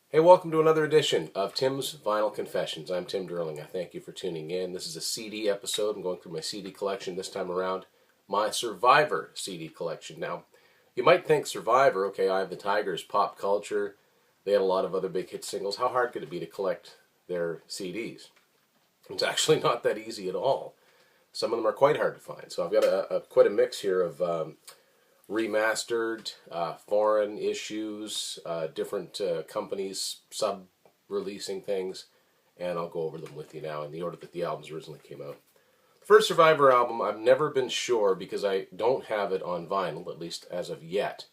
Hey, welcome to another edition of Tim's Vinyl Confessions. I'm Tim Derling. I thank you for tuning in. This is a CD episode. I'm going through my CD collection this time around, my Survivor CD collection. Now, you might think Survivor, okay, Eye of the Tiger is pop culture. They had a lot of other big hit singles. How hard could it be to collect their CDs? It's actually not that easy at all. Some of them are quite hard to find. So I've got quite a mix here of remastered, foreign issues, different companies sub-releasing things, and I'll go over them with you now in the order that the albums originally came out. The first Survivor album, I've never been sure because I don't have it on vinyl, at least as of yet.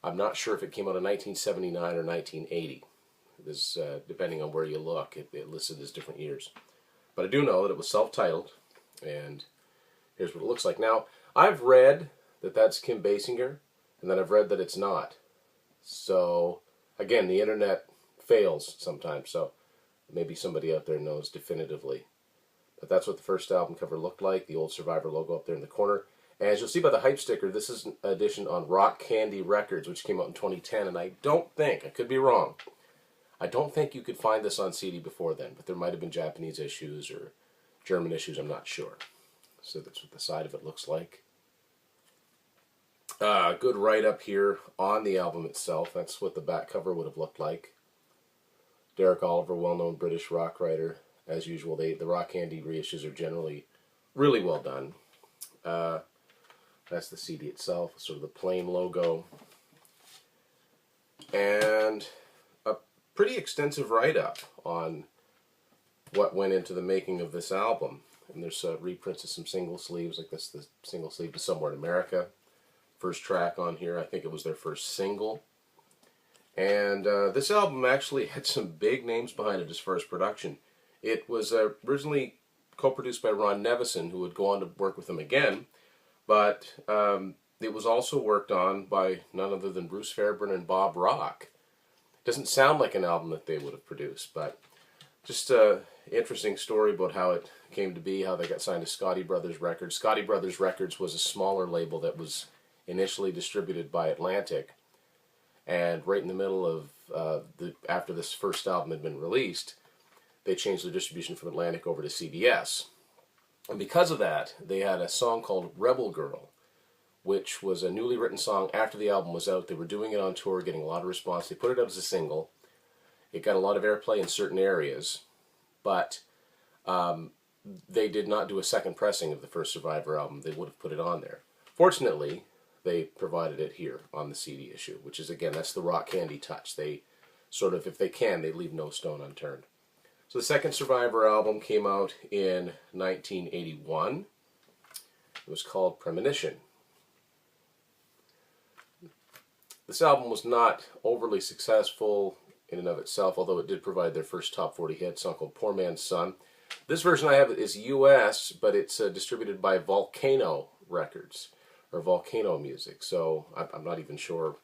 I'm not sure if it came out in 1979 or 1980. This, depending on where you look, it listed as different years. But I do know that it was self-titled, and here's what it looks like. Now, I've read that that's Kim Basinger, and then I've read that it's not. So, again, the internet fails sometimes, so maybe somebody out there knows definitively. But that's what the first album cover looked like, the old Survivor logo up there in the corner. And as you'll see by the hype sticker, this is an edition on Rock Candy Records, which came out in 2010, and I don't think, I could be wrong, I don't think you could find this on CD before then, but there might have been Japanese issues or German issues, I'm not sure. So that's what the side of it looks like. Good write-up here on the album itself. That's what the back cover would have looked like. Derek Oliver, well-known British rock writer. As usual, the Rock Candy reissues are generally really well done. That's the CD itself, sort of the plain logo. And a pretty extensive write-up on what went into the making of this album. And there's reprints of some single sleeves, like this, the single sleeve to Somewhere in America. First track on here, I think it was their first single. And this album actually had some big names behind it as far as production. It was originally co-produced by Ron Nevison, who would go on to work with them again, but it was also worked on by none other than Bruce Fairbairn and Bob Rock. Doesn't sound like an album that they would have produced, but just an interesting story about how it came to be, how they got signed to Scotti Brothers Records. Scotti Brothers Records was a smaller label that was initially distributed by Atlantic, and right in the middle of after this first album had been released, they changed their distribution from Atlantic over to CBS. And because of that, they had a song called Rebel Girl, which was a newly written song after the album was out. They were doing it on tour, getting a lot of response. They put it out as a single. It got a lot of airplay in certain areas, but they did not do a second pressing of the first Survivor album. They would have put it on there. Fortunately, they provided it here on the CD issue, which is, again, that's the Rock Candy touch. They sort of, if they can, they leave no stone unturned. So the second Survivor album came out in 1981. It was called Premonition. This album was not overly successful in and of itself, although it did provide their first top 40 hit, song called Poor Man's Son. This version I have is US, but it's distributed by Volcano Records, or Volcano Music, so I'm not even sure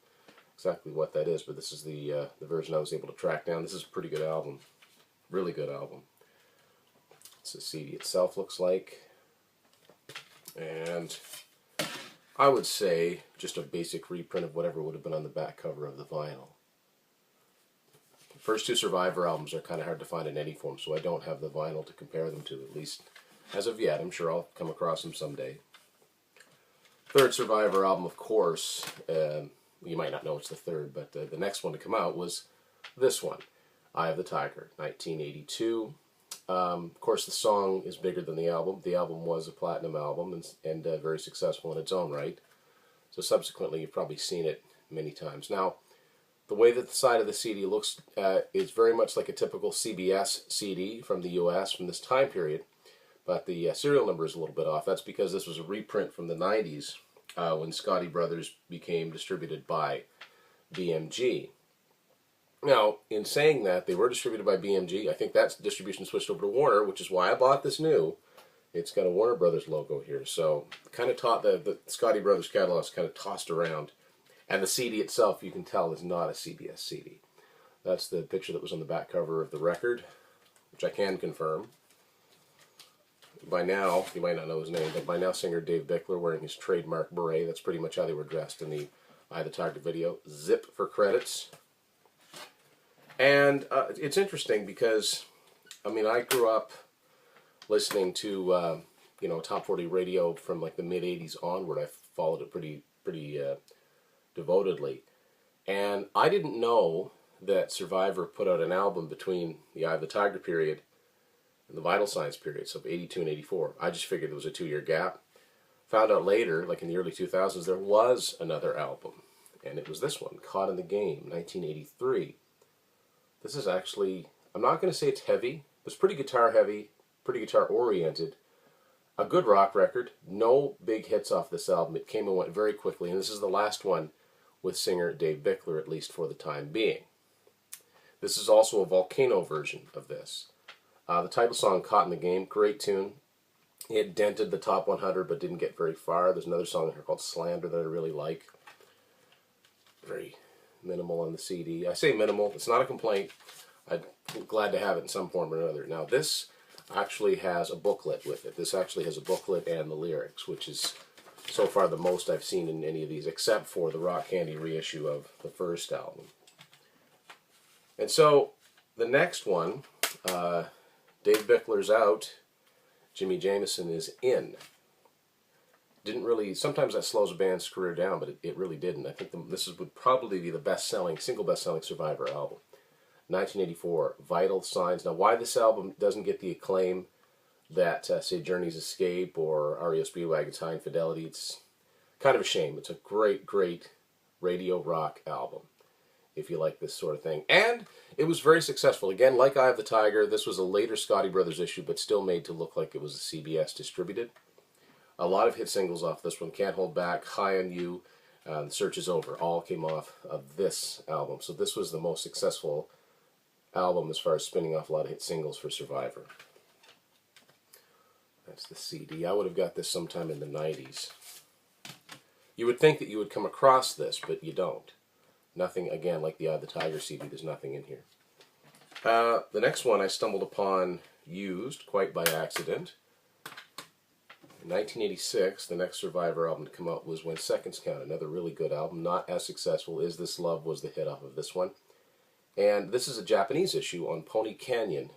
exactly what that is, but this is the version I was able to track down. This is a pretty good album, really good album. It's the CD itself looks like, and I would say just a basic reprint of whatever would have been on the back cover of the vinyl. The first two Survivor albums are kind of hard to find in any form, so I don't have the vinyl to compare them to, at least as of yet. I'm sure I'll come across them someday. Third Survivor album, of course, you might not know it's the third, but the next one to come out was this one, Eye of the Tiger, 1982. Of course, the song is bigger than the album. The album was a platinum album and very successful in its own right. So subsequently, you've probably seen it many times. Now, the way that the side of the CD looks is very much like a typical CBS CD from the US from this time period. But the serial number is a little bit off. That's because this was a reprint from the 90s when Scotti Brothers became distributed by BMG. Now, in saying that, they were distributed by BMG. I think that distribution switched over to Warner, which is why I bought this new. It's got a Warner Brothers logo here. So kind of the Scotti Brothers catalog is kind of tossed around. And the CD itself, you can tell, is not a CBS CD. That's the picture that was on the back cover of the record, which I can confirm. By now, you might not know his name, but by now singer Dave Bickler wearing his trademark beret. That's pretty much how they were dressed in the Eye of the Tiger video. Zip for credits. And it's interesting because, I mean, I grew up listening to, you know, top 40 radio from like the mid 80s onward. I followed it pretty devotedly. And I didn't know that Survivor put out an album between the Eye of the Tiger period and the Vital Signs period, so 82 and 84. I just figured there was a 2-year gap. Found out later, like in the early 2000s, there was another album. And it was this one, Caught in the Game, 1983. This is actually, I'm not going to say it's heavy. It's pretty guitar heavy, pretty guitar oriented. A good rock record. No big hits off this album. It came and went very quickly. And this is the last one with singer Dave Bickler, at least for the time being. This is also a Volcano version of this. The title song, Caught in the Game, great tune. It dented the top 100 but didn't get very far. There's another song here called Slander that I really like. Very minimal on the CD. I say minimal, it's not a complaint. I'm glad to have it in some form or another. Now this actually has a booklet with it. This actually has a booklet and the lyrics, which is so far the most I've seen in any of these, except for the Rock Candy reissue of the first album. And so the next one, Dave Bickler's out, Jimmy Jamison is in. Didn't really, sometimes that slows a band's career down, but it really didn't. I think would probably be the single best-selling Survivor album. 1984, Vital Signs. Now, why this album doesn't get the acclaim that, say, Journey's Escape or REO Speedwagon's High Infidelity, it's kind of a shame. It's a great, great radio rock album, if you like this sort of thing. And it was very successful. Again, like Eye of the Tiger, this was a later Scotty Brothers issue, but still made to look like it was a CBS distributed. A lot of hit singles off this one. Can't Hold Back, High on You, The Search Is Over, all came off of this album. So this was the most successful album as far as spinning off a lot of hit singles for Survivor. That's the CD. I would have got this sometime in the 90s. You would think that you would come across this, but you don't. Nothing, again, like the Eye of the Tiger CD, there's nothing in here. The next one I stumbled upon used, quite by accident. In 1986, the next Survivor album to come out was When Seconds Count, another really good album, not as successful. Is This Love was the hit off of this one. And this is a Japanese issue on Pony Canyon.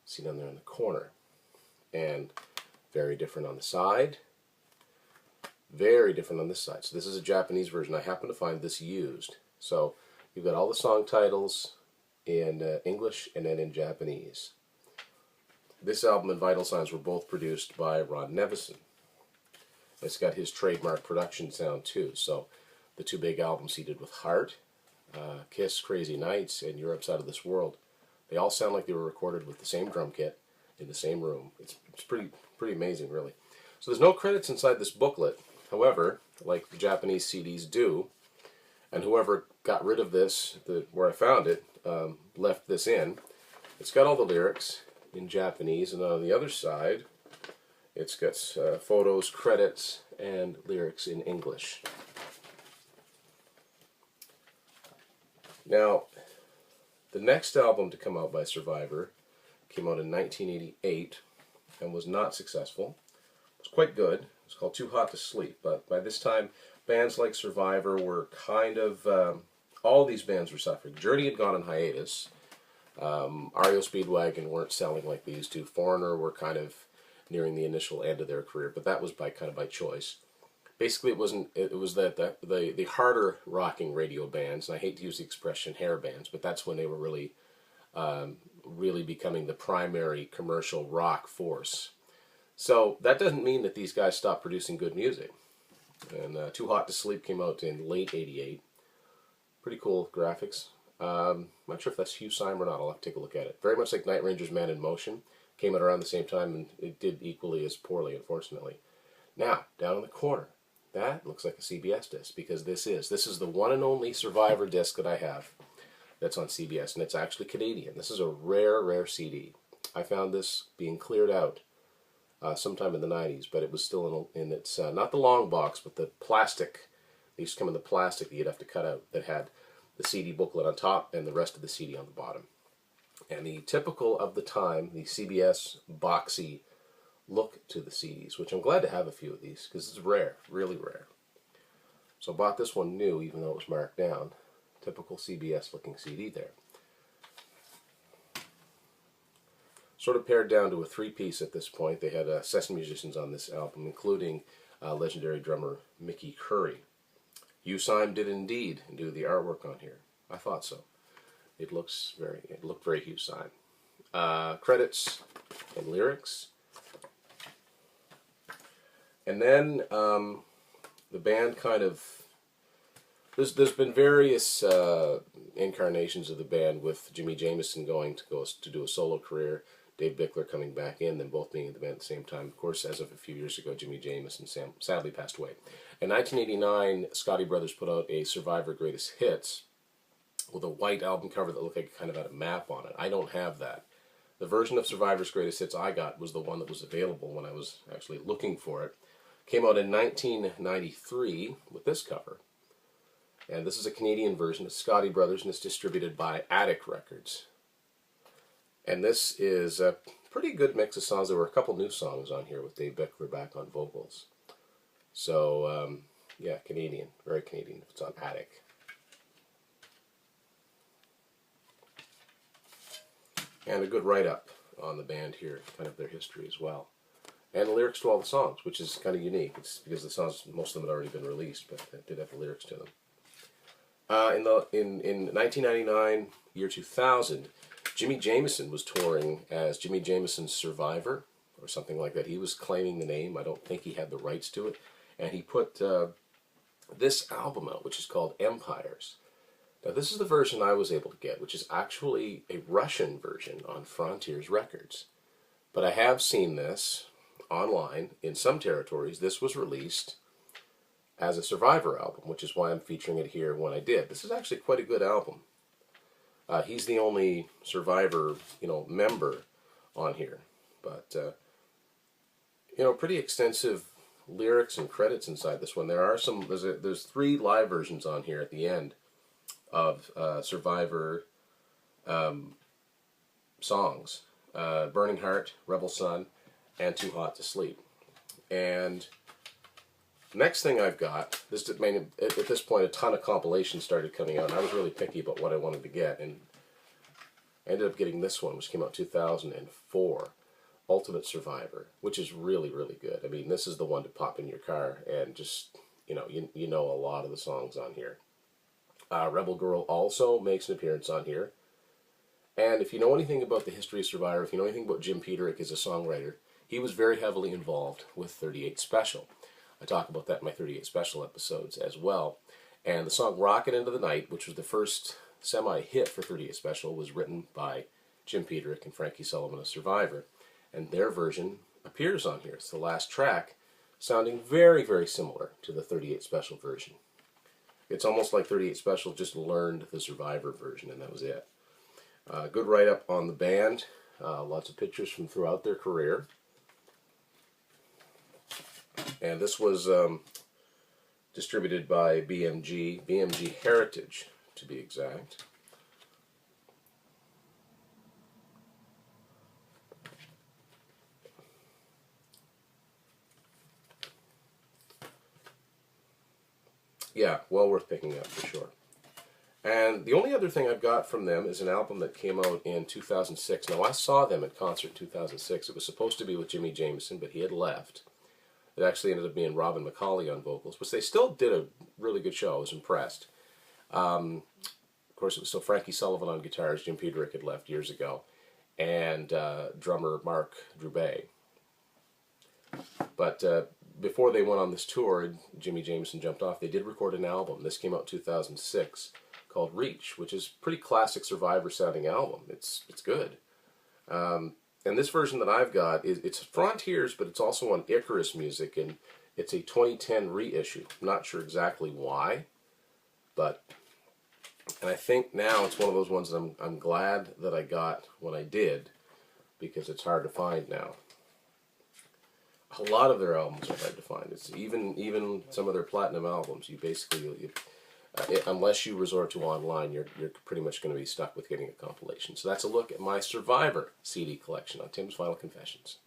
See down there in the corner. And very different on the side. Very different on this side. So this is a Japanese version. I happen to find this used. So you've got all the song titles in English and then in Japanese. This album and Vital Signs were both produced by Ron Nevison. It's got his trademark production sound too. So the two big albums he did with Heart, Kiss, Crazy Nights, and Europe's Out of This World, they all sound like they were recorded with the same drum kit in the same room. It's pretty amazing, really. So there's no credits inside this booklet. However, like the Japanese CDs do, and whoever got rid of this, where I found it, left this in. It's got all the lyrics in Japanese, and on the other side, it's got photos, credits, and lyrics in English. Now, the next album to come out by Survivor came out in 1988 and was not successful. It was quite good. It was called Too Hot to Sleep, but by this time, bands like Survivor were kind of, all these bands were suffering. Journey had gone on hiatus. REO Speedwagon weren't selling like they used to. Foreigner were kind of nearing the initial end of their career, but that was by choice. Basically, it was that the harder rocking radio bands, and I hate to use the expression hair bands, but that's when they were really becoming the primary commercial rock force. So that doesn't mean that these guys stopped producing good music. And Too Hot to Sleep came out in late '88. Pretty cool graphics. I'm not sure if that's Hugh Syme or not. I'll have to take a look at it. Very much like Night Ranger's Man in Motion. Came out around the same time, and it did equally as poorly, unfortunately. Now, down in the corner, that looks like a CBS disc, because this is the one and only Survivor disc that I have that's on CBS, and it's actually Canadian. This is a rare CD. I found this being cleared out sometime in the 90s, but it was still in its, not the long box, but the plastic. They used to come in the plastic that you'd have to cut out, that had the CD booklet on top and the rest of the CD on the bottom. And the typical of the time, the CBS boxy look to the CDs, which I'm glad to have a few of these, because it's rare, really rare. So I bought this one new, even though it was marked down, Typical CBS looking CD there. Sort of pared down to a three-piece at this point. They had session musicians on this album, including legendary drummer Mickey Curry. Hugh Syme did indeed do the artwork on here. I thought so. It looked very Hugh Syme. Credits and lyrics. And then the band kind of... There's been various incarnations of the band, with Jimmy Jamison going to do a solo career, Dave Bickler coming back in, then both being in the band at the same time. Of course, as of a few years ago, Jimmy Jamison sadly passed away. In 1989, Scotti Brothers put out a Survivor Greatest Hits with a white album cover that looked like it kind of had a map on it. I don't have that. The version of Survivor's Greatest Hits I got was the one that was available when I was actually looking for it. Came out in 1993 with this cover. And this is a Canadian version of Scotti Brothers, and it's distributed by Attic Records. And this is a pretty good mix of songs. There were a couple new songs on here with Dave Bickler back on vocals. So, yeah, Canadian. Very Canadian if it's on Attic. And a good write-up on the band here, kind of their history as well. And the lyrics to all the songs, which is kind of unique. It's because the songs, most of them had already been released, but they did have the lyrics to them. In 1999, year 2000, Jimmy Jamison was touring as Jimmy Jamison's Survivor, or something like that. He was claiming the name. I don't think he had the rights to it. And he put this album out, which is called Empires. Now, this is the version I was able to get, which is actually a Russian version on Frontiers Records. But I have seen this online in some territories. This was released as a Survivor album, which is why I'm featuring it here when I did. This is actually quite a good album. He's the only Survivor, member on here. But, pretty extensive lyrics and credits inside this one. There's 3 live versions on here at the end of Survivor songs. Burning Heart, Rebel Sun, and Too Hot to Sleep. And next thing I've got, at this point a ton of compilations started coming out, and I was really picky about what I wanted to get, and I ended up getting this one, which came out in 2004, Ultimate Survivor, which is really, really good. I mean, this is the one to pop in your car and just, you know a lot of the songs on here. Rebel Girl also makes an appearance on here. And if you know anything about the history of Survivor, if you know anything about Jim Peterick as a songwriter, he was very heavily involved with 38 Special. I talk about that in my 38 Special episodes as well. And the song Rockin' Into the Night, which was the first semi-hit for 38 Special, was written by Jim Peterick and Frankie Sullivan of Survivor. And their version appears on here. It's the last track, sounding very, very similar to the 38 Special version. It's almost like 38 Special just learned the Survivor version, and that was it. Good write-up on the band. Lots of pictures from throughout their career. And this was distributed by BMG Heritage, to be exact. Yeah, well worth picking up for sure. And the only other thing I've got from them is an album that came out in 2006. Now, I saw them at concert in 2006. It was supposed to be with Jimmy Jamison, but he had left. It actually ended up being Robin McCauley on vocals, but they still did a really good show. I was impressed. Of course, it was still Frankie Sullivan on guitars. Jim Peterick had left years ago, and drummer Mark Drubay. But before they went on this tour and Jimmy Jamison jumped off, they did record an album. This came out in 2006 called Reach, which is a pretty classic Survivor-sounding album. It's good. And this version that I've got, it's Frontiers, but it's also on Icarus Music, and it's a 2010 reissue. I'm not sure exactly why, and I think now it's one of those ones that I'm glad that I got when I did, because it's hard to find now. A lot of their albums are hard to find. It's even some of their platinum albums. You basically, unless you resort to online, you're pretty much going to be stuck with getting a compilation. So that's a look at my Survivor CD collection on Tim's Final Confessions.